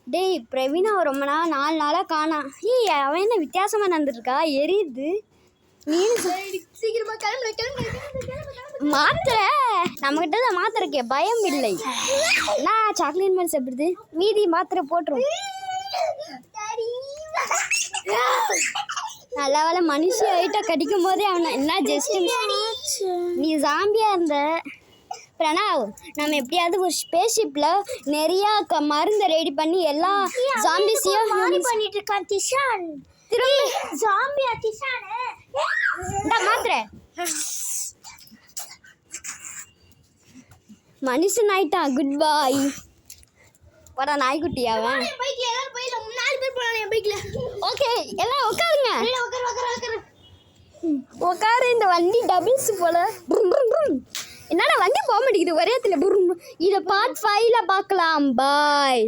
டேய் பிரவீனா ரொம்ப நாள் 4 நாளாக காணாம். அவன் என்ன வித்தியாசமாக நடந்துருக்கா? எரியுது. சீக்கிரமா கிளம்பு. மாத்திரை நம்மகிட்ட தான் மாத்திரை இருக்கே, பயம் இல்லை. நான் சாக்லேட் மாதிரி சாப்பிடுது, மீதி மாத்திரை போட்டுரும். நல்ல வேலை மனுஷி ஐட்டா கடிக்கும் போதே அவனை என்ன ஜஸ்ட் நீ ஜாம்பியா இருந்த. பிரணாவ், நம்ம எப்படியாவது ஒரு ஸ்பேஸ்ஷிப்பில் நிறைய மருந்தை ரெடி பண்ணி எல்லா ஜாம்பிஸையும் பண்ணிட்டு இருக்கான் திஷான். திரும்பி ஜாம்பியா திஷான்? மாத்திரை மனுஷன் ஆயிட்டான். குட் பாய். போடா நாய்க்குட்டி அவன். ஓகே எல்லாம் உட்காருங்க. உட்காரு. இந்த வண்டி டபுள்ஸ் போல. என்னடா வண்டி போக மாட்டேங்குது ஒரே இடத்துல. இதை பார்ட் 5ல பார்க்கலாம். பாய்.